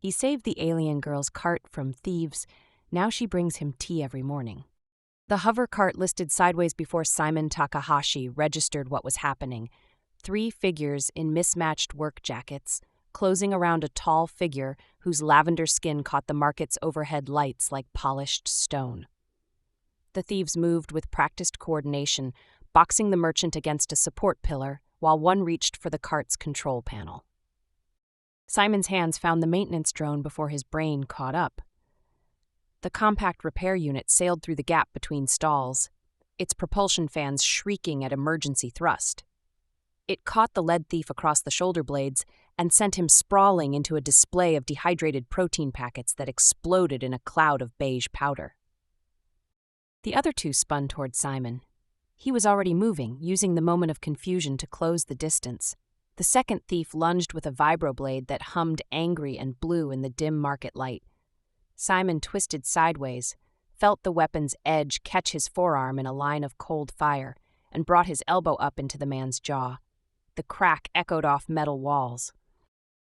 He saved the alien girl's cart from thieves. Now she brings him tea every morning. The hover cart listed sideways before Simon Takahashi registered what was happening. 3 figures in mismatched work jackets, closing around a tall figure whose lavender skin caught the market's overhead lights like polished stone. The thieves moved with practiced coordination, boxing the merchant against a support pillar, while one reached for the cart's control panel. Simon's hands found the maintenance drone before his brain caught up. The compact repair unit sailed through the gap between stalls, its propulsion fans shrieking at emergency thrust. It caught the lead thief across the shoulder blades and sent him sprawling into a display of dehydrated protein packets that exploded in a cloud of beige powder. The other 2 spun toward Simon. He was already moving, using the moment of confusion to close the distance. The second thief lunged with a vibroblade that hummed angry and blue in the dim market light. Simon twisted sideways, felt the weapon's edge catch his forearm in a line of cold fire, and brought his elbow up into the man's jaw. The crack echoed off metal walls.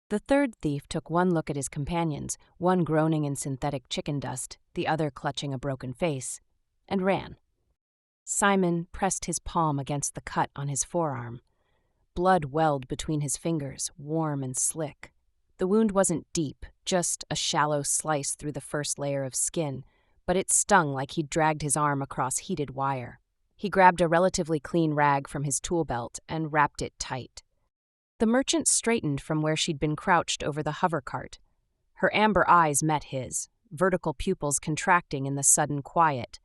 The third thief took one look at his companions, one groaning in synthetic chicken dust, the other clutching a broken face, and ran. Simon pressed his palm against the cut on his forearm. Blood welled between his fingers, warm and slick. The wound wasn't deep, just a shallow slice through the first layer of skin, but it stung like he'd dragged his arm across heated wire. He grabbed a relatively clean rag from his tool belt and wrapped it tight. The merchant straightened from where she'd been crouched over the hover cart. Her amber eyes met his, vertical pupils contracting in the sudden quiet.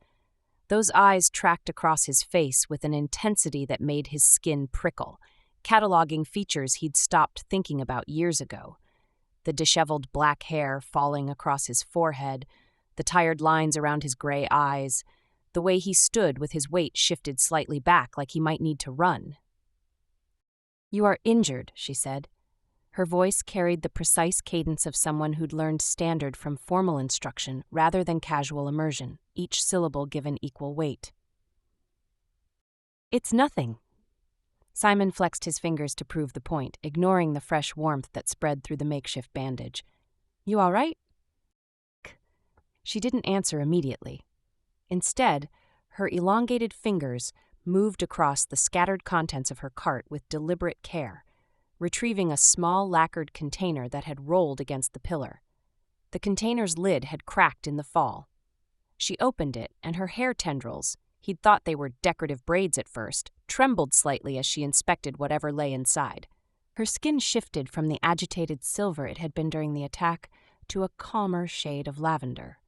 Those eyes tracked across his face with an intensity that made his skin prickle, cataloging features he'd stopped thinking about years ago. The disheveled black hair falling across his forehead, the tired lines around his gray eyes, the way he stood with his weight shifted slightly back like he might need to run. "You are injured," she said. Her voice carried the precise cadence of someone who'd learned standard from formal instruction rather than casual immersion, each syllable given equal weight. "It's nothing." Simon flexed his fingers to prove the point, ignoring the fresh warmth that spread through the makeshift bandage. "You all right?" She didn't answer immediately. Instead, her elongated fingers moved across the scattered contents of her cart with deliberate care, retrieving a small lacquered container that had rolled against the pillar. The container's lid had cracked in the fall. She opened it, and her hair tendrils, he'd thought they were decorative braids at first, trembled slightly as she inspected whatever lay inside. Her skin shifted from the agitated silver it had been during the attack to a calmer shade of lavender.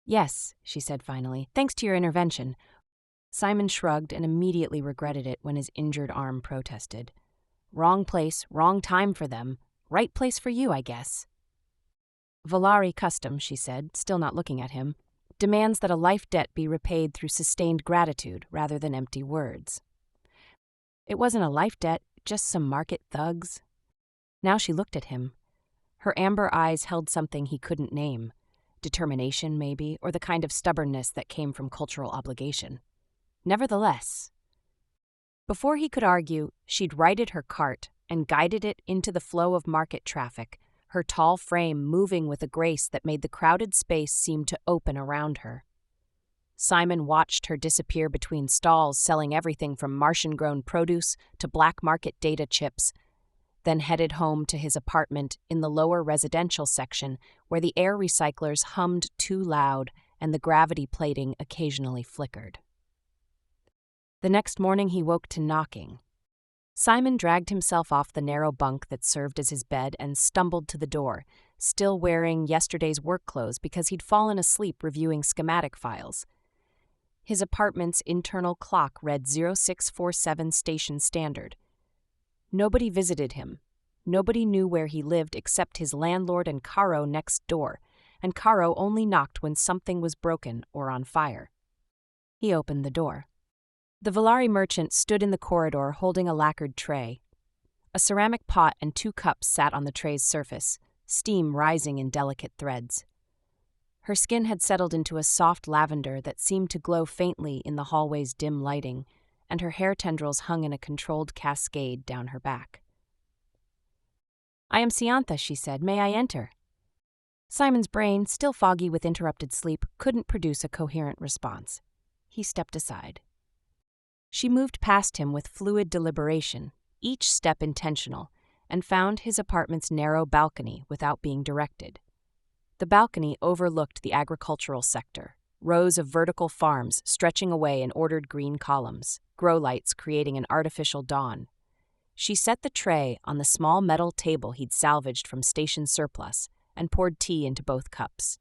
"Yes," she said finally, "thanks to your intervention." Simon shrugged and immediately regretted it when his injured arm protested. "Wrong place, wrong time for them. Right place for you, I guess." "Volari custom," she said, still not looking at him, "demands that a life debt be repaid through sustained gratitude rather than empty words." It wasn't a life debt, just some market thugs. Now she looked at him. Her amber eyes held something he couldn't name. Determination, maybe, or the kind of stubbornness that came from cultural obligation. Nevertheless, before he could argue, she'd righted her cart and guided it into the flow of market traffic, her tall frame moving with a grace that made the crowded space seem to open around her. Simon watched her disappear between stalls selling everything from Martian-grown produce to black market data chips, then headed home to his apartment in the lower residential section where the air recyclers hummed too loud and the gravity plating occasionally flickered. The next morning he woke to knocking. Simon dragged himself off the narrow bunk that served as his bed and stumbled to the door, still wearing yesterday's work clothes because he'd fallen asleep reviewing schematic files. His apartment's internal clock read 0647 station standard. Nobody visited him. Nobody knew where he lived except his landlord and Caro next door, and Caro only knocked when something was broken or on fire. He opened the door. The Volari merchant stood in the corridor holding a lacquered tray. A ceramic pot and 2 cups sat on the tray's surface, steam rising in delicate threads. Her skin had settled into a soft lavender that seemed to glow faintly in the hallway's dim lighting, and her hair tendrils hung in a controlled cascade down her back. "I am Siantha," she said. "May I enter?" Simon's brain, still foggy with interrupted sleep, couldn't produce a coherent response. He stepped aside. She moved past him with fluid deliberation, each step intentional, and found his apartment's narrow balcony without being directed. The balcony overlooked the agricultural sector, rows of vertical farms stretching away in ordered green columns, grow lights creating an artificial dawn. She set the tray on the small metal table he'd salvaged from station surplus and poured tea into both cups.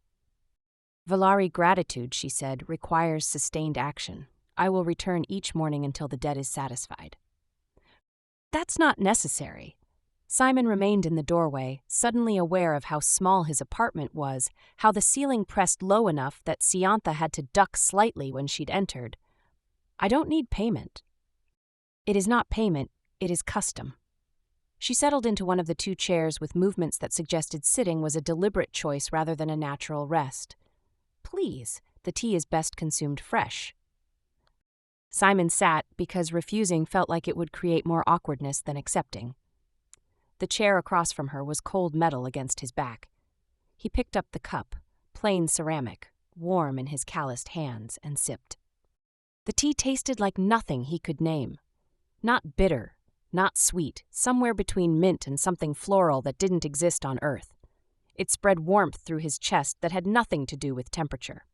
"Valari gratitude," she said, "requires sustained action. I will return each morning until the debt is satisfied." "That's not necessary." Simon remained in the doorway, suddenly aware of how small his apartment was, how the ceiling pressed low enough that Siantha had to duck slightly when she'd entered. "I don't need payment." "It is not payment, it is custom." She settled into one of the two chairs with movements that suggested sitting was a deliberate choice rather than a natural rest. "Please, the tea is best consumed fresh." Simon sat because refusing felt like it would create more awkwardness than accepting. The chair across from her was cold metal against his back. He picked up the cup, plain ceramic, warm in his calloused hands, and sipped. The tea tasted like nothing he could name. Not bitter, not sweet, somewhere between mint and something floral that didn't exist on Earth. It spread warmth through his chest that had nothing to do with temperature.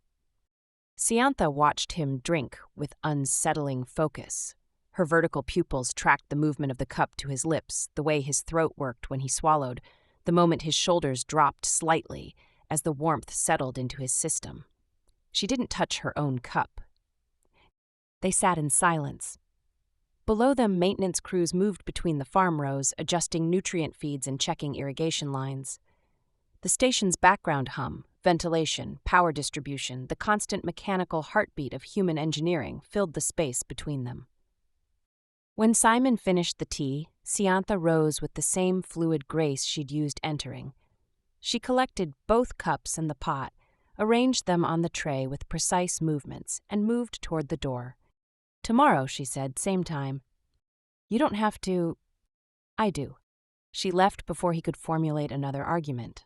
Siantha watched him drink with unsettling focus. Her vertical pupils tracked the movement of the cup to his lips, the way his throat worked when he swallowed, the moment his shoulders dropped slightly as the warmth settled into his system. She didn't touch her own cup. They sat in silence. Below them, maintenance crews moved between the farm rows, adjusting nutrient feeds and checking irrigation lines. The station's background hum, ventilation, power distribution, the constant mechanical heartbeat of human engineering filled the space between them. When Simon finished the tea, Siantha rose with the same fluid grace she'd used entering. She collected both cups and the pot, arranged them on the tray with precise movements, and moved toward the door. "Tomorrow," she said, "same time." "You don't have to." "I do." She left before he could formulate another argument.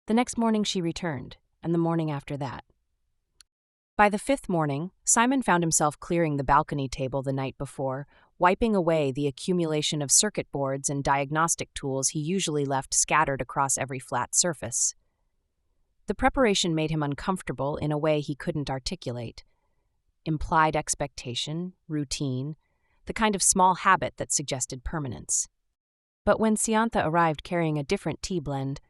The next morning she returned, and the morning after that. By the fifth morning, Simon found himself clearing the balcony table the night before, wiping away the accumulation of circuit boards and diagnostic tools he usually left scattered across every flat surface. The preparation made him uncomfortable in a way he couldn't articulate. Implied expectation, routine, the kind of small habit that suggested permanence. But when Siantha arrived carrying a different tea blend,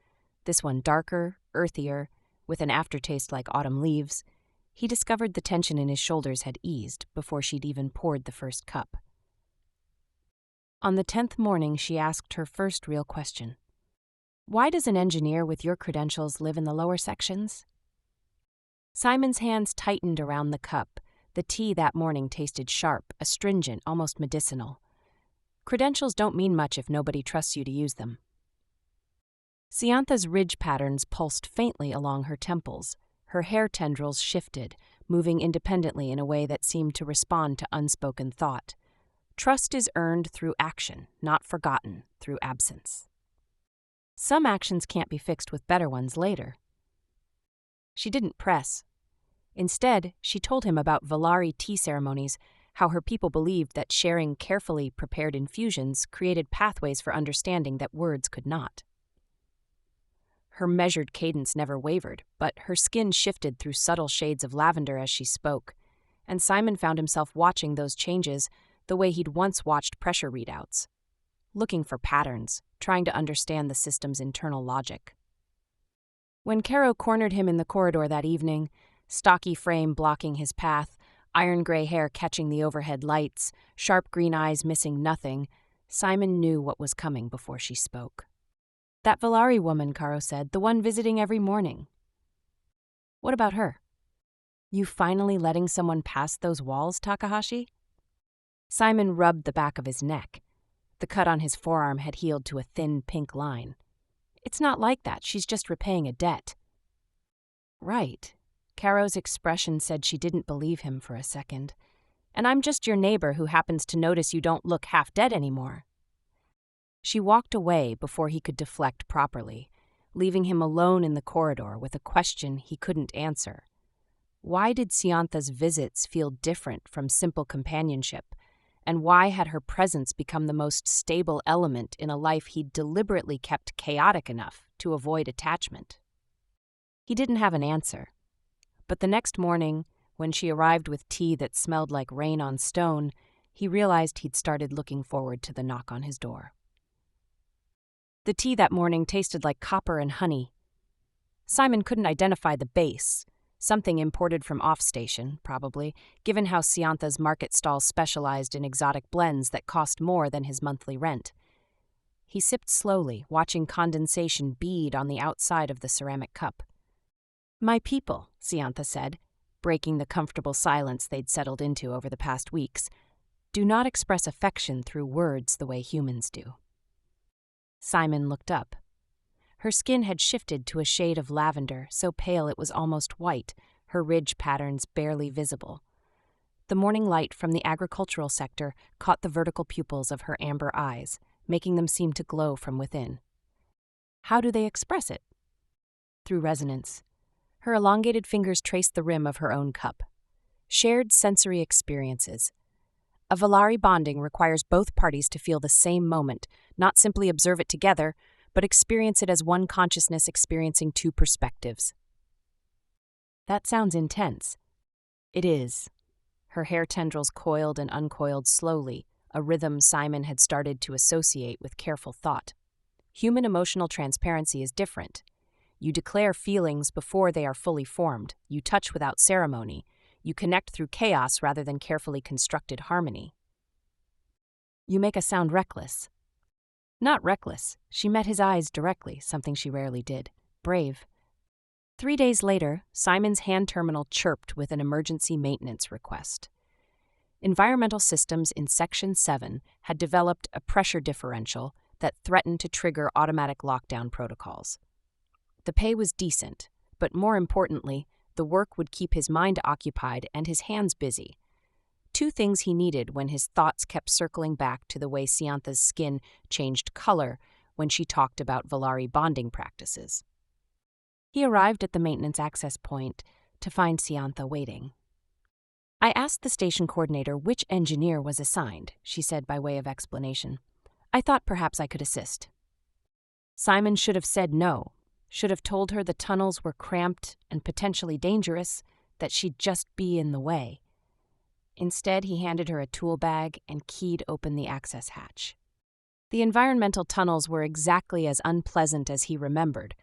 this one darker, earthier, with an aftertaste like autumn leaves, he discovered the tension in his shoulders had eased before she'd even poured the first cup. On the 10th morning, she asked her first real question. "Why does an engineer with your credentials live in the lower sections?" Simon's hands tightened around the cup. The tea that morning tasted sharp, astringent, almost medicinal. Credentials don't mean much if nobody trusts you to use them. Siantha's ridge patterns pulsed faintly along her temples. Her hair tendrils shifted, moving independently in a way that seemed to respond to unspoken thought. Trust is earned through action, not forgotten through absence. Some actions can't be fixed with better ones later. She didn't press. Instead, she told him about Valari tea ceremonies, how her people believed that sharing carefully prepared infusions created pathways for understanding that words could not. Her measured cadence never wavered, but her skin shifted through subtle shades of lavender as she spoke, and Simon found himself watching those changes the way he'd once watched pressure readouts, looking for patterns, trying to understand the system's internal logic. When Caro cornered him in the corridor that evening, stocky frame blocking his path, iron-gray hair catching the overhead lights, sharp green eyes missing nothing, Simon knew what was coming before she spoke. "That Valari woman," Caro said, "the one visiting every morning. What about her? You finally letting someone pass those walls, Takahashi?" Simon rubbed the back of his neck. The cut on his forearm had healed to a thin pink line. "It's not like that. She's just repaying a debt." "Right." Caro's expression said she didn't believe him for a second. "And I'm just your neighbor who happens to notice you don't look half dead anymore." She walked away before he could deflect properly, leaving him alone in the corridor with a question he couldn't answer. Why did Siantha's visits feel different from simple companionship? And why had her presence become the most stable element in a life he'd deliberately kept chaotic enough to avoid attachment? He didn't have an answer. But the next morning, when she arrived with tea that smelled like rain on stone, he realized he'd started looking forward to the knock on his door. The tea that morning tasted like copper and honey. Simon couldn't identify the base, something imported from off-station, probably, given how Siantha's market stalls specialized in exotic blends that cost more than his monthly rent. He sipped slowly, watching condensation bead on the outside of the ceramic cup. "My people," Siantha said, breaking the comfortable silence they'd settled into over the past weeks, "do not express affection through words the way humans do." Simon looked up. Her skin had shifted to a shade of lavender, so pale it was almost white, her ridge patterns barely visible. The morning light from the agricultural sector caught the vertical pupils of her amber eyes, making them seem to glow from within. How do they express it? Through resonance. Her elongated fingers traced the rim of her own cup. Shared sensory experiences. A Valari bonding requires both parties to feel the same moment, not simply observe it together, but experience it as one consciousness experiencing two perspectives. That sounds intense. It is. Her hair tendrils coiled and uncoiled slowly, a rhythm Simon had started to associate with careful thought. Human emotional transparency is different. You declare feelings before they are fully formed. You touch without ceremony. You connect through chaos rather than carefully constructed harmony. You make us sound reckless. Not reckless. She met his eyes directly, something she rarely did. Brave. 3 days later, Simon's hand terminal chirped with an emergency maintenance request. Environmental Systems in Section 7 had developed a pressure differential that threatened to trigger automatic lockdown protocols. The pay was decent, but more importantly, the work would keep his mind occupied and his hands busy. Two things he needed when his thoughts kept circling back to the way Siantha's skin changed color when she talked about Valari bonding practices. He arrived at the maintenance access point to find Siantha waiting. "I asked the station coordinator which engineer was assigned," she said by way of explanation. "I thought perhaps I could assist." Simon should have said no, should have told her the tunnels were cramped and potentially dangerous, that she'd just be in the way. Instead, he handed her a tool bag and keyed open the access hatch. The environmental tunnels were exactly as unpleasant as he remembered,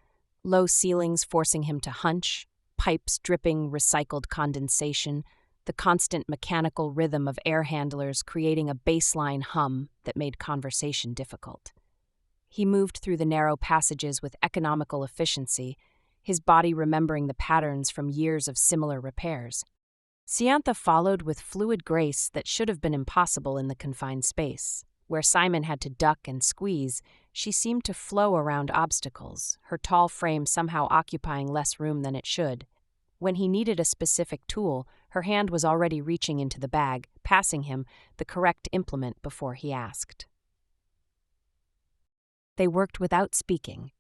low ceilings forcing him to hunch, pipes dripping recycled condensation, the constant mechanical rhythm of air handlers creating a baseline hum that made conversation difficult. He moved through the narrow passages with economical efficiency, his body remembering the patterns from years of similar repairs. Siantha followed with fluid grace that should have been impossible in the confined space. Where Simon had to duck and squeeze, she seemed to flow around obstacles, her tall frame somehow occupying less room than it should. When he needed a specific tool, her hand was already reaching into the bag, passing him the correct implement before he asked. They worked without speaking.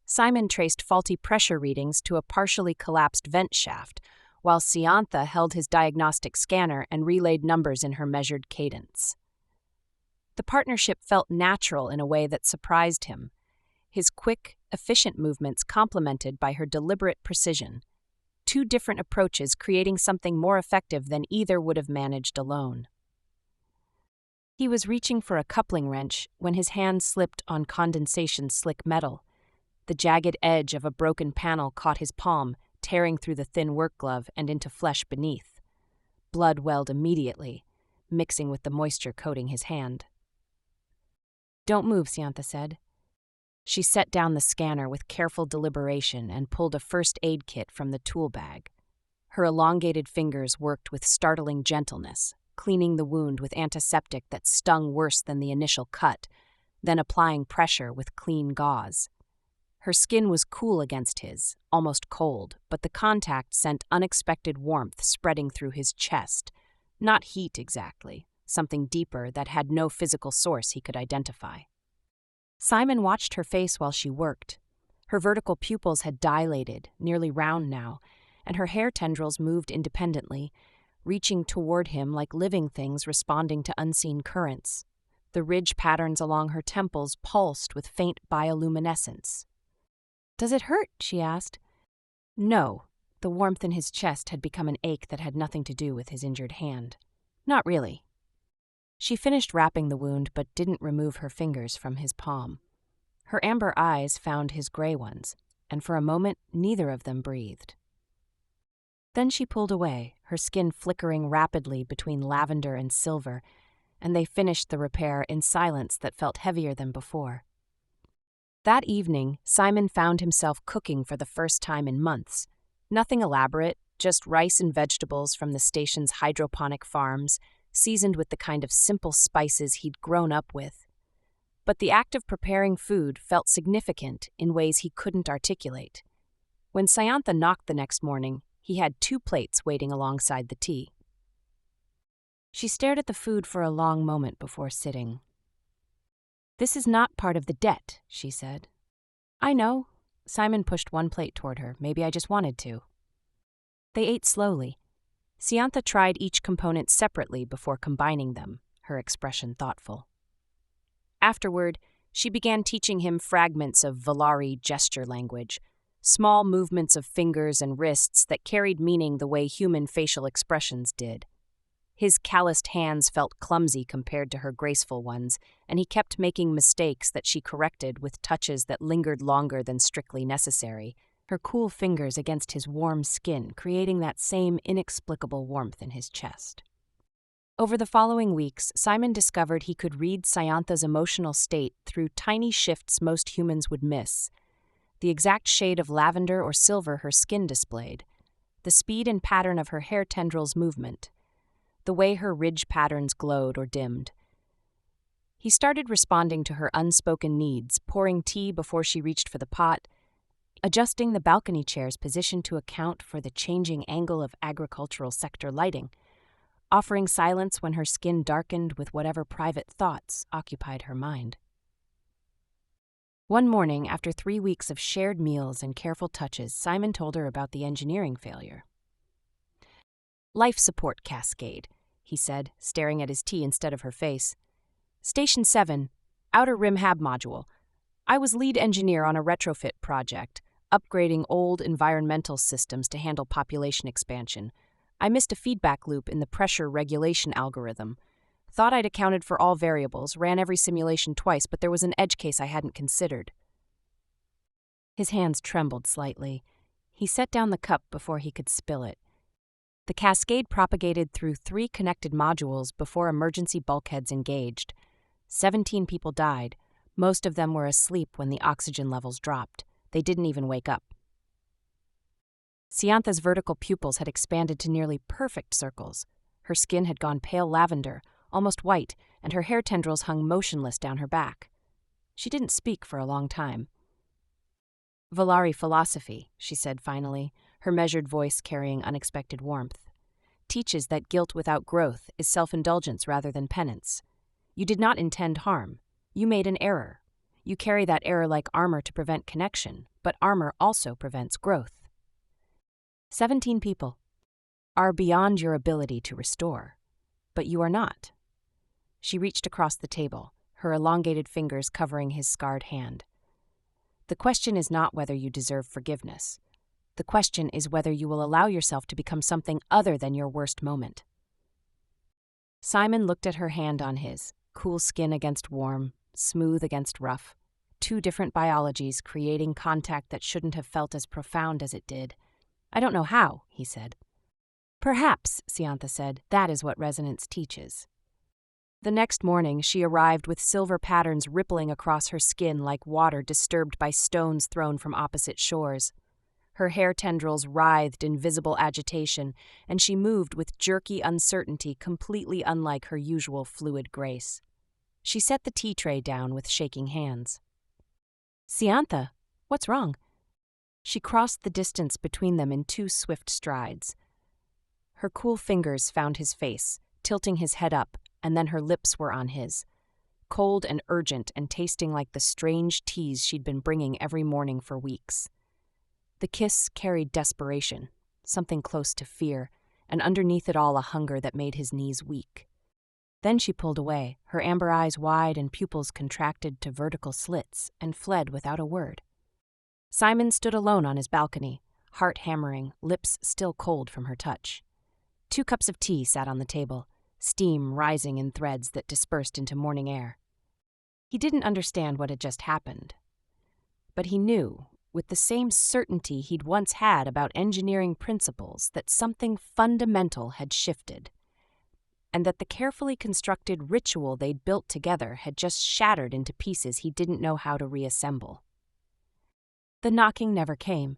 Simon traced faulty pressure readings to a partially collapsed vent shaft, while Siantha held his diagnostic scanner and relayed numbers in her measured cadence. The partnership felt natural in a way that surprised him, his quick, efficient movements complemented by her deliberate precision. Two different approaches creating something more effective than either would have managed alone. He was reaching for a coupling wrench when his hand slipped on condensation-slick metal. The jagged edge of a broken panel caught his palm, tearing through the thin work glove and into flesh beneath. Blood welled immediately, mixing with the moisture coating his hand. "Don't move," Siantha said. She set down the scanner with careful deliberation and pulled a first aid kit from the tool bag. Her elongated fingers worked with startling gentleness, cleaning the wound with antiseptic that stung worse than the initial cut, then applying pressure with clean gauze. Her skin was cool against his, almost cold, but the contact sent unexpected warmth spreading through his chest. Not heat exactly, something deeper that had no physical source he could identify. Simon watched her face while she worked. Her vertical pupils had dilated, nearly round now, and her hair tendrils moved independently, reaching toward him like living things responding to unseen currents. The ridge patterns along her temples pulsed with faint bioluminescence. "Does it hurt?" she asked. No, the warmth in his chest had become an ache that had nothing to do with his injured hand. Not really. She finished wrapping the wound but didn't remove her fingers from his palm. Her amber eyes found his gray ones, and for a moment neither of them breathed. Then she pulled away, her skin flickering rapidly between lavender and silver, and they finished the repair in silence that felt heavier than before. That evening, Simon found himself cooking for the first time in months. Nothing elaborate, just rice and vegetables from the station's hydroponic farms, seasoned with the kind of simple spices he'd grown up with. But the act of preparing food felt significant in ways he couldn't articulate. When Sayantha knocked the next morning, he had 2 plates waiting alongside the tea. She stared at the food for a long moment before sitting. "This is not part of the debt," she said. "I know." Simon pushed one plate toward her. "Maybe I just wanted to." They ate slowly. Sayantha tried each component separately before combining them, her expression thoughtful. Afterward, she began teaching him fragments of Valari gesture language, small movements of fingers and wrists that carried meaning the way human facial expressions did. His calloused hands felt clumsy compared to her graceful ones, and he kept making mistakes that she corrected with touches that lingered longer than strictly necessary, her cool fingers against his warm skin creating that same inexplicable warmth in his chest. Over the following weeks, Simon discovered he could read Sayantha's emotional state through tiny shifts most humans would miss. The exact shade of lavender or silver her skin displayed, the speed and pattern of her hair tendrils' movement, the way her ridge patterns glowed or dimmed. He started responding to her unspoken needs, pouring tea before she reached for the pot, adjusting the balcony chair's position to account for the changing angle of agricultural sector lighting, offering silence when her skin darkened with whatever private thoughts occupied her mind. One morning, after 3 weeks of shared meals and careful touches, Simon told her about the engineering failure. "Life support cascade," he said, staring at his tea instead of her face. "Station 7, Outer Rim Hab Module. I was lead engineer on a retrofit project, upgrading old environmental systems to handle population expansion. I missed a feedback loop in the pressure regulation algorithm. Thought I'd accounted for all variables, ran every simulation twice, but there was an edge case I hadn't considered." His hands trembled slightly. He set down the cup before he could spill it. The cascade propagated through 3 connected modules before emergency bulkheads engaged. 17 people died. Most of them were asleep when the oxygen levels dropped. They didn't even wake up. Sayantha's vertical pupils had expanded to nearly perfect circles. Her skin had gone pale lavender, almost white, and her hair tendrils hung motionless down her back. She didn't speak for a long time. "Valari philosophy," she said finally, her measured voice carrying unexpected warmth, "teaches that guilt without growth is self-indulgence rather than penance. You did not intend harm. You made an error. You carry that error like armor to prevent connection, but armor also prevents growth. 17 people are beyond your ability to restore, but you are not." She reached across the table, her elongated fingers covering his scarred hand. "The question is not whether you deserve forgiveness. The question is whether you will allow yourself to become something other than your worst moment." Simon looked at her hand on his, cool skin against warm, smooth against rough. 2 different biologies creating contact that shouldn't have felt as profound as it did. "I don't know how," he said. "Perhaps," Sayantha said, "that is what resonance teaches." The next morning, she arrived with silver patterns rippling across her skin like water disturbed by stones thrown from opposite shores. Her hair tendrils writhed in visible agitation, and she moved with jerky uncertainty completely unlike her usual fluid grace. She set the tea tray down with shaking hands. "Sayantha, what's wrong?" She crossed the distance between them in 2 swift strides. Her cool fingers found his face, tilting his head up, and then her lips were on his. cold and urgent and tasting like the strange teas she'd been bringing every morning for weeks. The kiss carried desperation, something close to fear, and underneath it all a hunger that made his knees weak. Then she pulled away, her amber eyes wide and pupils contracted to vertical slits, and fled without a word. Simon stood alone on his balcony, heart hammering, lips still cold from her touch. 2 cups of tea sat on the table, steam rising in threads that dispersed into morning air. He didn't understand what had just happened. But he knew, with the same certainty he'd once had about engineering principles, that something fundamental had shifted, and that the carefully constructed ritual they'd built together had just shattered into pieces he didn't know how to reassemble. The knocking never came.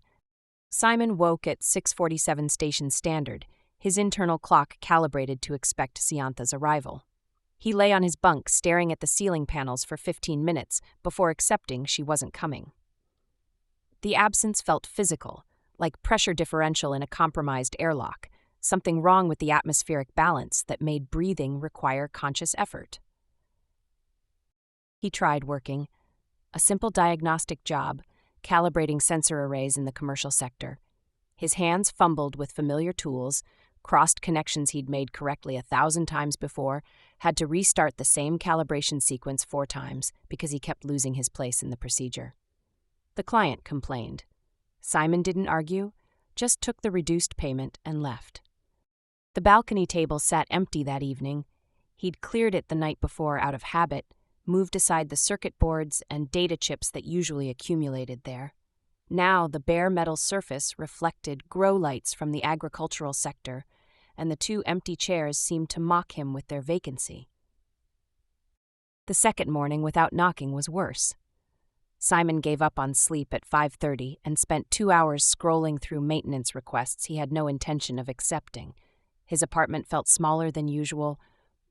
Simon woke at 6:47 Station Standard, his internal clock calibrated to expect Siantha's arrival. He lay on his bunk staring at the ceiling panels for 15 minutes before accepting she wasn't coming. The absence felt physical, like pressure differential in a compromised airlock, something wrong with the atmospheric balance that made breathing require conscious effort. He tried working, a simple diagnostic job, calibrating sensor arrays in the commercial sector. His hands fumbled with familiar tools, crossed connections he'd made correctly 1,000 times before, had to restart the same calibration sequence 4 times because he kept losing his place in the procedure. The client complained. Simon didn't argue, just took the reduced payment and left. The balcony table sat empty that evening. He'd cleared it the night before out of habit, moved aside the circuit boards and data chips that usually accumulated there. Now the bare metal surface reflected grow lights from the agricultural sector, and the 2 empty chairs seemed to mock him with their vacancy. The second morning without knocking was worse. Simon gave up on sleep at 5:30 and spent 2 hours scrolling through maintenance requests he had no intention of accepting. His apartment felt smaller than usual,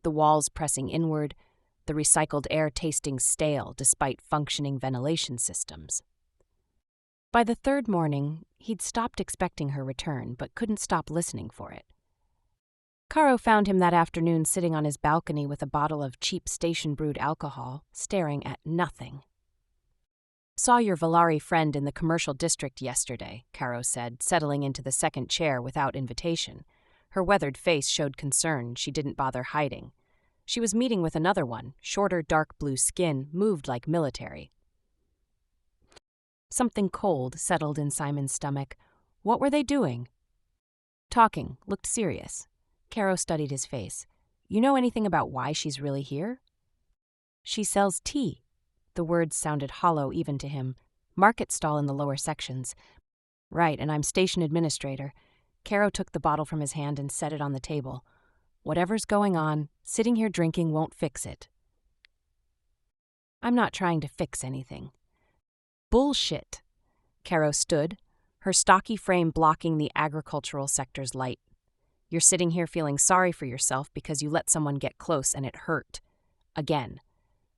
the walls pressing inward, the recycled air tasting stale despite functioning ventilation systems. By the 3rd morning, he'd stopped expecting her return, but couldn't stop listening for it. Caro found him that afternoon sitting on his balcony with a bottle of cheap station-brewed alcohol, staring at nothing. "Saw your Valari friend in the commercial district yesterday," Caro said, settling into the second chair without invitation. Her weathered face showed concern she didn't bother hiding. She was meeting with another one, shorter dark blue skin, moved like military. Something cold settled in Simon's stomach. What were they doing? Talking, looked serious. Caro studied his face. "You know anything about why she's really here?" "She sells tea." The words sounded hollow even to him. "Market stall in the lower sections." "Right, and I'm station administrator." Caro took the bottle from his hand and set it on the table. "Whatever's going on, sitting here drinking won't fix it." "I'm not trying to fix anything." "Bullshit." Caro stood, her stocky frame blocking the agricultural sector's light. "You're sitting here feeling sorry for yourself because you let someone get close and it hurt. Again.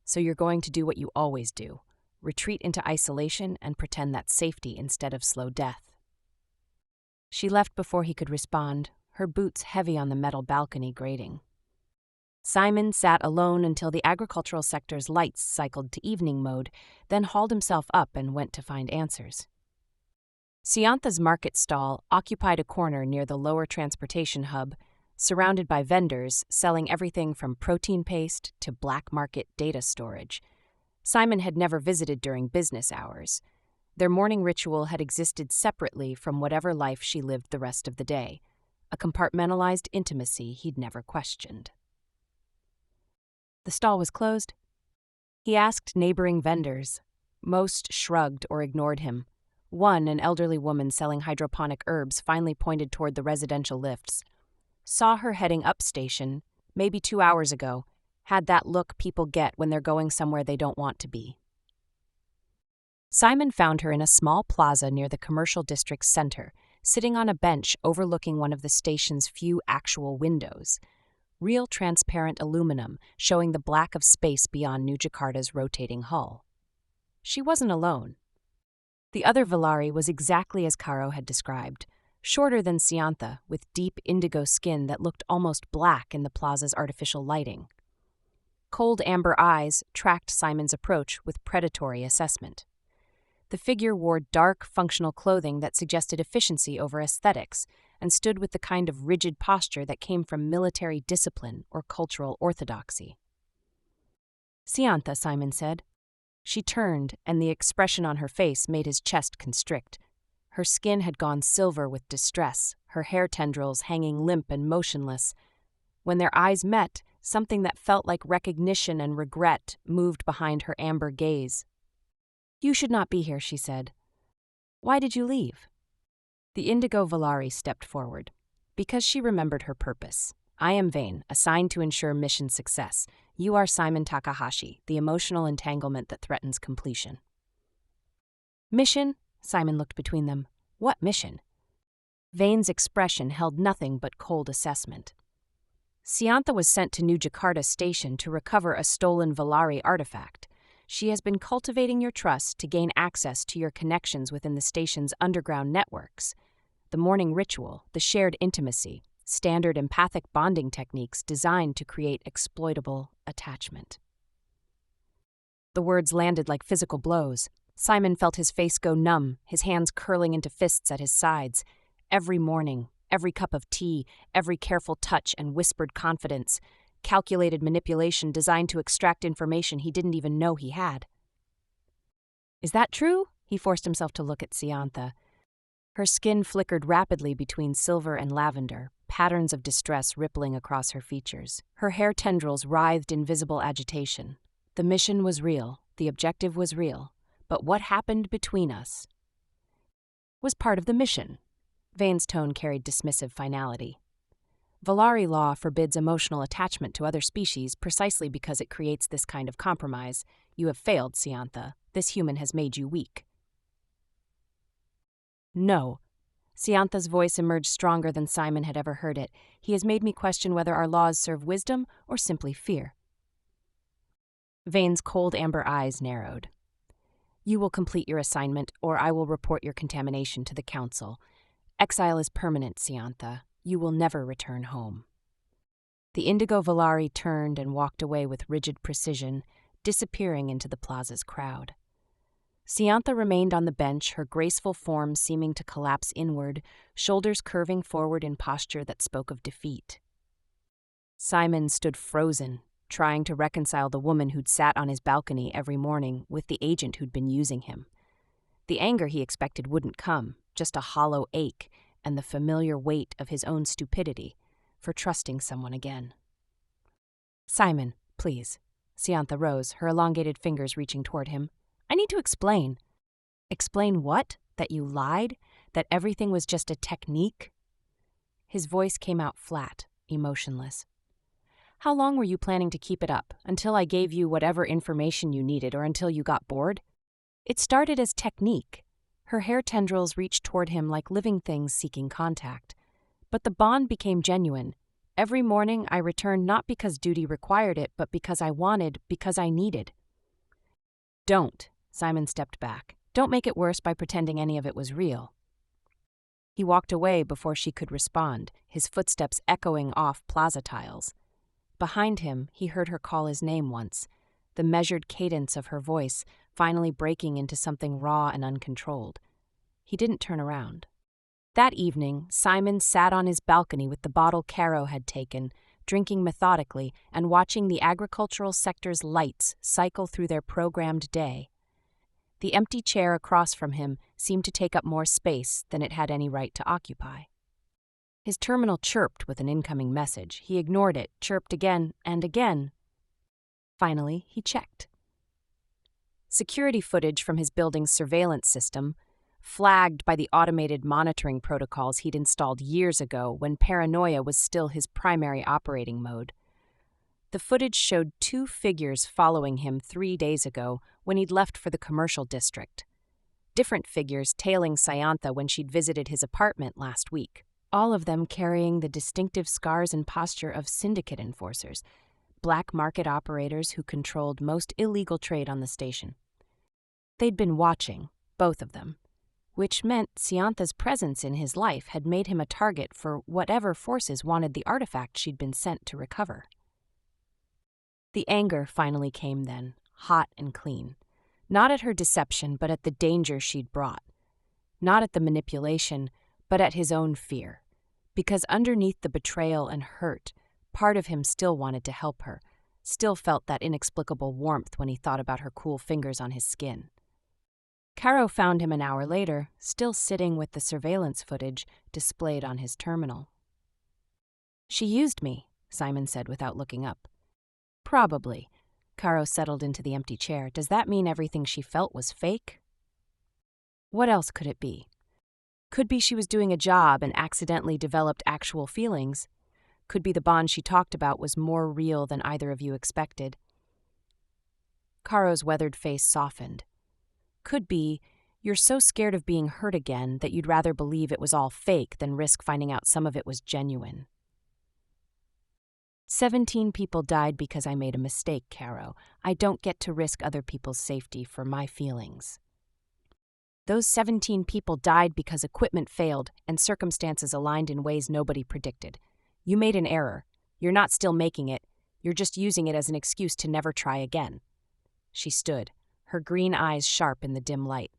So you're going to do what you always do. Retreat into isolation and pretend that's safety instead of slow death." She left before he could respond, her boots heavy on the metal balcony grating. Simon sat alone until the agricultural sector's lights cycled to evening mode, then hauled himself up and went to find answers. Siantha's market stall occupied a corner near the lower transportation hub, surrounded by vendors selling everything from protein paste to black market data storage. Simon had never visited during business hours. Their morning ritual had existed separately from whatever life she lived the rest of the day, a compartmentalized intimacy he'd never questioned. The stall was closed. He asked neighboring vendors. Most shrugged or ignored him. One, an elderly woman selling hydroponic herbs, finally pointed toward the residential lifts. Saw her heading up station, maybe 2 hours ago, had that look people get when they're going somewhere they don't want to be. Simon found her in a small plaza near the commercial district's center, sitting on a bench overlooking one of the station's few actual windows. Real transparent aluminum showing the black of space beyond New Jakarta's rotating hull. She wasn't alone. The other Valari was exactly as Caro had described, shorter than Siantha, with deep indigo skin that looked almost black in the plaza's artificial lighting. cold amber eyes tracked Simon's approach with predatory assessment. The figure wore dark, functional clothing that suggested efficiency over aesthetics and stood with the kind of rigid posture that came from military discipline or cultural orthodoxy. "Siantha," Simon said. She turned, and the expression on her face made his chest constrict. Her skin had gone silver with distress, her hair tendrils hanging limp and motionless. When their eyes met, something that felt like recognition and regret moved behind her amber gaze. "You should not be here," she said. "Why did you leave?" The indigo Valari stepped forward. Because she remembered her purpose. "I am Vane, assigned to ensure mission success. You are Simon Takahashi, the emotional entanglement that threatens completion." "Mission?" Simon looked between them. "What mission?" Vane's expression held nothing but cold assessment. "Siantha was sent to New Jakarta Station to recover a stolen Valari artifact. She has been cultivating your trust to gain access to your connections within the station's underground networks. The morning ritual, the shared intimacy, standard empathic bonding techniques designed to create exploitable attachment." The words landed like physical blows. Simon felt his face go numb, his hands curling into fists at his sides. Every morning, every cup of tea, every careful touch and whispered confidence, calculated manipulation designed to extract information he didn't even know he had. "Is that true?" He forced himself to look at Siantha. Her skin flickered rapidly between silver and lavender, patterns of distress rippling across her features. Her hair tendrils writhed in visible agitation. The mission was real, the objective was real, but what happened between us was part of the mission. Vane's tone carried dismissive finality. "Valari law forbids emotional attachment to other species precisely because it creates this kind of compromise. You have failed, Siantha. This human has made you weak." "No." Siantha's voice emerged stronger than Simon had ever heard it. "He has made me question whether our laws serve wisdom or simply fear." Vane's cold amber eyes narrowed. "You will complete your assignment, or I will report your contamination to the Council. Exile is permanent, Siantha. You will never return home." The indigo Valari turned and walked away with rigid precision, disappearing into the plaza's crowd. Siantha remained on the bench, her graceful form seeming to collapse inward, shoulders curving forward in posture that spoke of defeat. Simon stood frozen, trying to reconcile the woman who'd sat on his balcony every morning with the agent who'd been using him. The anger he expected wouldn't come, just a hollow ache and the familiar weight of his own stupidity for trusting someone again. "Simon, please." Siantha rose, her elongated fingers reaching toward him. "I need to explain." "Explain what? That you lied? That everything was just a technique?" His voice came out flat, emotionless. "How long were you planning to keep it up? Until I gave you whatever information you needed or until you got bored? It started as technique." Her hair tendrils reached toward him like living things seeking contact. "But the bond became genuine. Every morning I returned not because duty required it, but because I wanted, because I needed." "Don't." Simon stepped back. "Don't make it worse by pretending any of it was real." He walked away before she could respond, his footsteps echoing off plaza tiles. Behind him, he heard her call his name once, the measured cadence of her voice finally breaking into something raw and uncontrolled. He didn't turn around. That evening, Simon sat on his balcony with the bottle Caro had taken, drinking methodically and watching the agricultural sector's lights cycle through their programmed day. The empty chair across from him seemed to take up more space than it had any right to occupy. His terminal chirped with an incoming message. He ignored it, chirped again and again. Finally, he checked. Security footage from his building's surveillance system, flagged by the automated monitoring protocols he'd installed years ago when paranoia was still his primary operating mode. The footage showed 2 figures following him 3 days ago when he'd left for the commercial district. Different figures tailing Siantha when she'd visited his apartment last week, all of them carrying the distinctive scars and posture of syndicate enforcers, black market operators who controlled most illegal trade on the station. They'd been watching, both of them, which meant Siantha's presence in his life had made him a target for whatever forces wanted the artifact she'd been sent to recover. The anger finally came then, hot and clean. Not at her deception, but at the danger she'd brought. Not at the manipulation, but at his own fear. Because underneath the betrayal and hurt, part of him still wanted to help her, still felt that inexplicable warmth when he thought about her cool fingers on his skin. Caro found him an hour later, still sitting with the surveillance footage displayed on his terminal. "She used me," Simon said without looking up. "Probably." Caro settled into the empty chair. "Does that mean everything she felt was fake?" "What else could it be? Could be she was doing a job and accidentally developed actual feelings. Could be the bond she talked about was more real than either of you expected." Caro's weathered face softened. "Could be you're so scared of being hurt again that you'd rather believe it was all fake than risk finding out some of it was genuine." 17 people died because I made a mistake, Caro. I don't get to risk other people's safety for my feelings. Those 17 people died because equipment failed and circumstances aligned in ways nobody predicted. You made an error. You're not still making it. You're just using it as an excuse to never try again. She stood, her green eyes sharp in the dim light.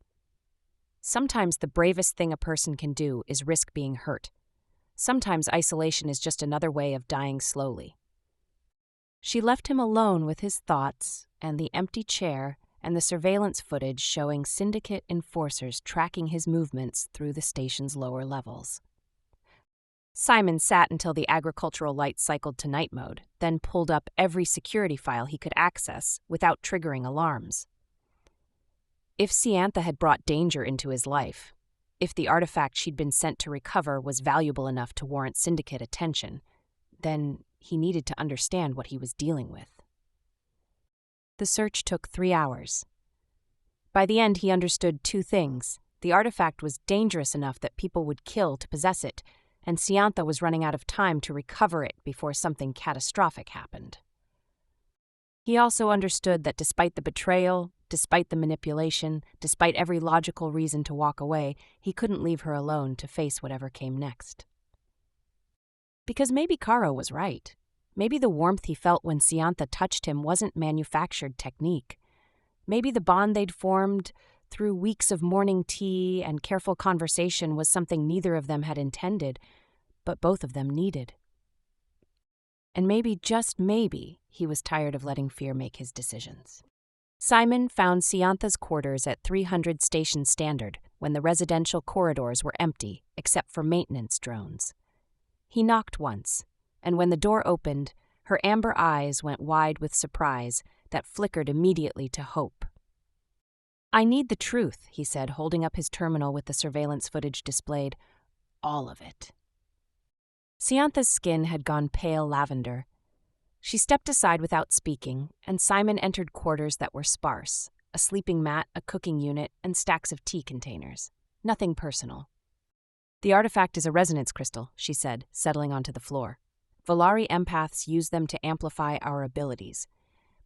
Sometimes the bravest thing a person can do is risk being hurt. Sometimes isolation is just another way of dying slowly. She left him alone with his thoughts and the empty chair and the surveillance footage showing syndicate enforcers tracking his movements through the station's lower levels. Simon sat until the agricultural light cycled to night mode, then pulled up every security file he could access without triggering alarms. If Siantha had brought danger into his life, if the artifact she'd been sent to recover was valuable enough to warrant syndicate attention, then he needed to understand what he was dealing with. The search took 3 hours. By the end, he understood 2 things. The artifact was dangerous enough that people would kill to possess it, and Siantha was running out of time to recover it before something catastrophic happened. He also understood that despite the betrayal, despite the manipulation, despite every logical reason to walk away, he couldn't leave her alone to face whatever came next. Because maybe Caro was right. Maybe the warmth he felt when Siantha touched him wasn't manufactured technique. Maybe the bond they'd formed through weeks of morning tea and careful conversation was something neither of them had intended, but both of them needed. And maybe, just maybe, he was tired of letting fear make his decisions. Simon found Siantha's quarters at 300 Station Standard when the residential corridors were empty except for maintenance drones. He knocked once, and when the door opened, her amber eyes went wide with surprise that flickered immediately to hope. "I need the truth," he said, holding up his terminal with the surveillance footage displayed. "All of it." Siantha's skin had gone pale lavender. She stepped aside without speaking, and Simon entered quarters that were sparse, a sleeping mat, a cooking unit, and stacks of tea containers. Nothing personal. "The artifact is a resonance crystal," she said, settling onto the floor. "Volari empaths use them to amplify our abilities.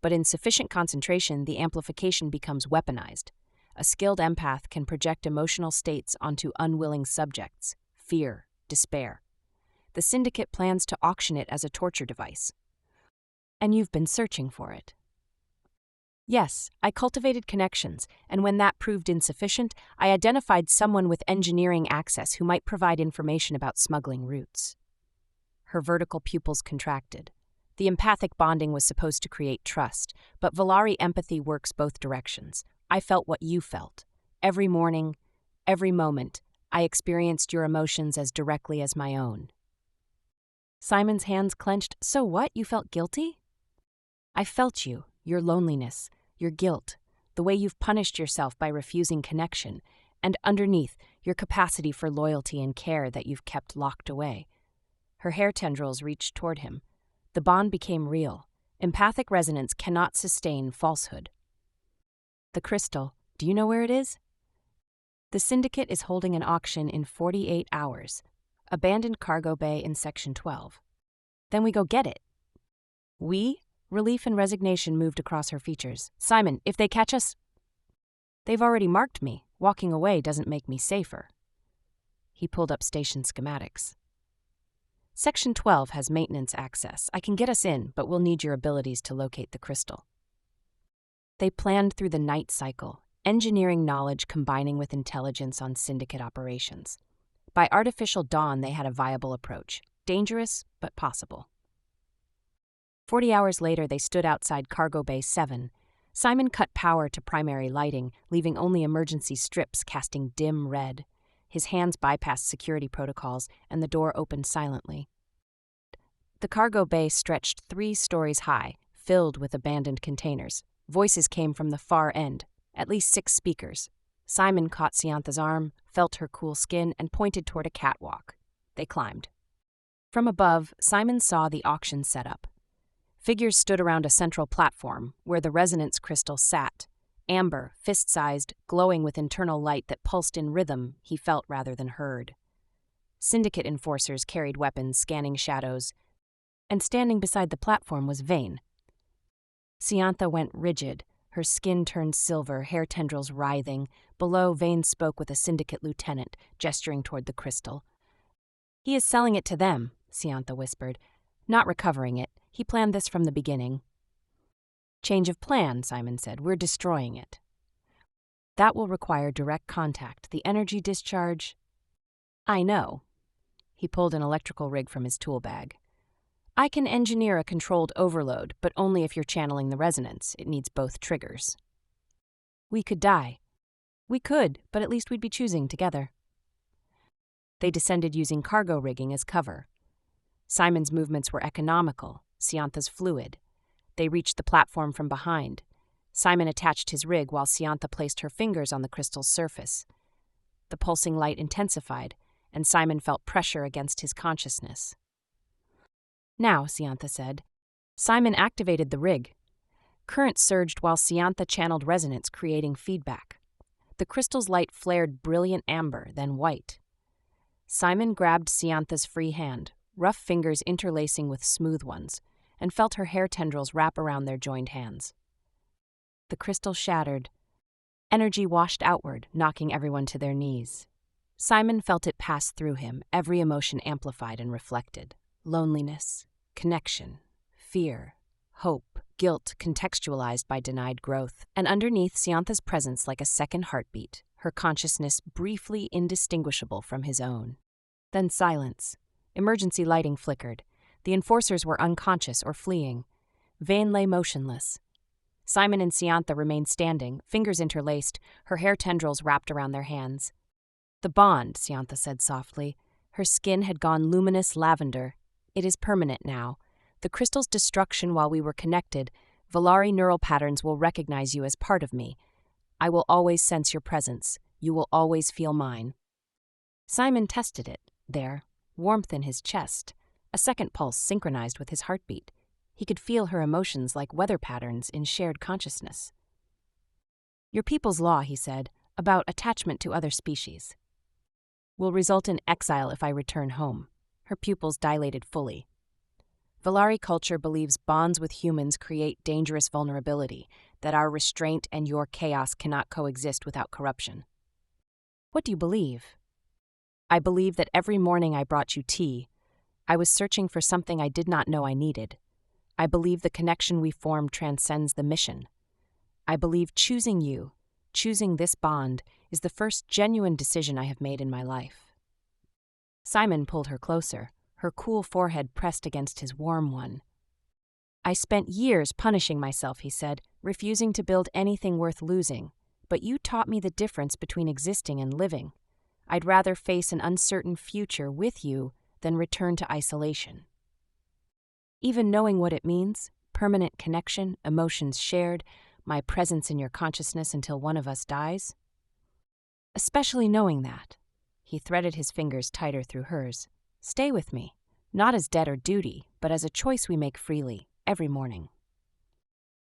But in sufficient concentration, the amplification becomes weaponized. A skilled empath can project emotional states onto unwilling subjects, fear, despair. The Syndicate plans to auction it as a torture device. And you've been searching for it." "Yes, I cultivated connections, and when that proved insufficient, I identified someone with engineering access who might provide information about smuggling routes." Her vertical pupils contracted. The empathic bonding was supposed to create trust, but Volari empathy works both directions. I felt what you felt. Every morning, every moment, I experienced your emotions as directly as my own. Simon's hands clenched. "So what? You felt guilty?" "I felt you, your loneliness, your guilt, the way you've punished yourself by refusing connection, and underneath, your capacity for loyalty and care that you've kept locked away." Her hair tendrils reached toward him. The bond became real. Empathic resonance cannot sustain falsehood. "The crystal, do you know where it is?" "The Syndicate is holding an auction in 48 hours. Abandoned cargo bay in Section 12. "Then we go get it." "We?" Relief and resignation moved across her features. "Simon, if they catch us—" "They've already marked me. Walking away doesn't make me safer." He pulled up station schematics. Section 12 has maintenance access. I can get us in, but we'll need your abilities to locate the crystal. They planned through the night cycle, engineering knowledge combining with intelligence on syndicate operations. By artificial dawn, they had a viable approach. Dangerous, but possible. 40 hours later, they stood outside Cargo Bay 7. Simon cut power to primary lighting, leaving only emergency strips casting dim red. His hands bypassed security protocols, and the door opened silently. The cargo bay stretched 3 stories high, filled with abandoned containers. Voices came from the far end, at least 6 speakers. Simon caught Siantha's arm, felt her cool skin, and pointed toward a catwalk. They climbed. From above, Simon saw the auction setup. Figures stood around a central platform, where the resonance crystal sat. Amber, fist-sized, glowing with internal light that pulsed in rhythm he felt rather than heard. Syndicate enforcers carried weapons, scanning shadows, and standing beside the platform was Vane. Siantha went rigid, her skin turned silver, hair tendrils writhing. Below, Vane spoke with a syndicate lieutenant, gesturing toward the crystal. "He is selling it to them," Siantha whispered. "Not recovering it. He planned this from the beginning." "Change of plan," Simon said. "We're destroying it." "That will require direct contact. The energy discharge—" "I know." He pulled an electrical rig from his tool bag. "I can engineer a controlled overload, but only if you're channeling the resonance. It needs both triggers." "We could die." "We could, but at least we'd be choosing together." They descended using cargo rigging as cover. Simon's movements were economical, Siantha's fluid. They reached the platform from behind. Simon attached his rig while Siantha placed her fingers on the crystal's surface. The pulsing light intensified, and Simon felt pressure against his consciousness. "Now," Siantha said. Simon activated the rig. Current surged while Siantha channeled resonance, creating feedback. The crystal's light flared brilliant amber, then white. Simon grabbed Siantha's free hand, rough fingers interlacing with smooth ones, and felt her hair tendrils wrap around their joined hands. The crystal shattered. Energy washed outward, knocking everyone to their knees. Simon felt it pass through him, every emotion amplified and reflected. Loneliness, connection, fear, hope, guilt contextualized by denied growth, and underneath Siantha's presence like a second heartbeat, her consciousness briefly indistinguishable from his own. Then silence. Emergency lighting flickered. The enforcers were unconscious or fleeing. Vane lay motionless. Simon and Siantha remained standing, fingers interlaced, her hair tendrils wrapped around their hands. "The bond," Siantha said softly. Her skin had gone luminous lavender. "It is permanent now. The crystal's destruction while we were connected, Valari neural patterns will recognize you as part of me. I will always sense your presence. You will always feel mine." Simon tested it, there, warmth in his chest. A second pulse synchronized with his heartbeat. He could feel her emotions like weather patterns in shared consciousness. "Your people's law," he said, "about attachment to other species, will result in exile if I return home." Her pupils dilated fully. "Valari culture believes bonds with humans create dangerous vulnerability, that our restraint and your chaos cannot coexist without corruption." "What do you believe?" "I believe that every morning I brought you tea, I was searching for something I did not know I needed. I believe the connection we formed transcends the mission. I believe choosing you, choosing this bond, is the first genuine decision I have made in my life." Simon pulled her closer, her cool forehead pressed against his warm one. "I spent years punishing myself," he said, "refusing to build anything worth losing. But you taught me the difference between existing and living. I'd rather face an uncertain future with you than return to isolation. Even knowing what it means, permanent connection, emotions shared, my presence in your consciousness until one of us dies. Especially knowing that." He threaded his fingers tighter through hers. "Stay with me, not as debt or duty, but as a choice we make freely, every morning."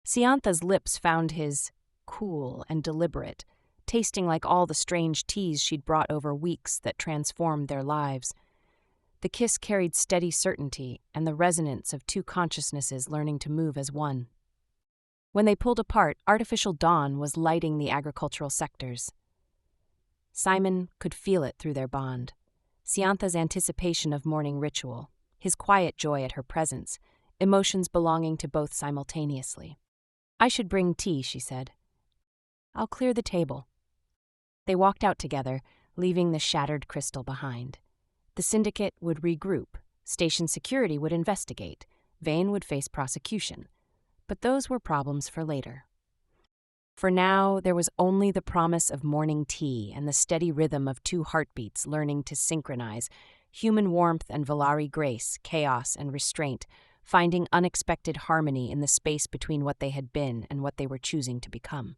Siantha's lips found his, cool and deliberate, tasting like all the strange teas she'd brought over weeks that transformed their lives. The kiss carried steady certainty and the resonance of 2 consciousnesses learning to move as one. When they pulled apart, artificial dawn was lighting the agricultural sectors. Simon could feel it through their bond. Siantha's anticipation of morning ritual, his quiet joy at her presence, emotions belonging to both simultaneously. "I should bring tea," she said. "I'll clear the table." They walked out together, leaving the shattered crystal behind. The syndicate would regroup, station security would investigate, Vane would face prosecution. But those were problems for later. For now, there was only the promise of morning tea and the steady rhythm of two heartbeats learning to synchronize, human warmth and Valari grace, chaos and restraint, finding unexpected harmony in the space between what they had been and what they were choosing to become.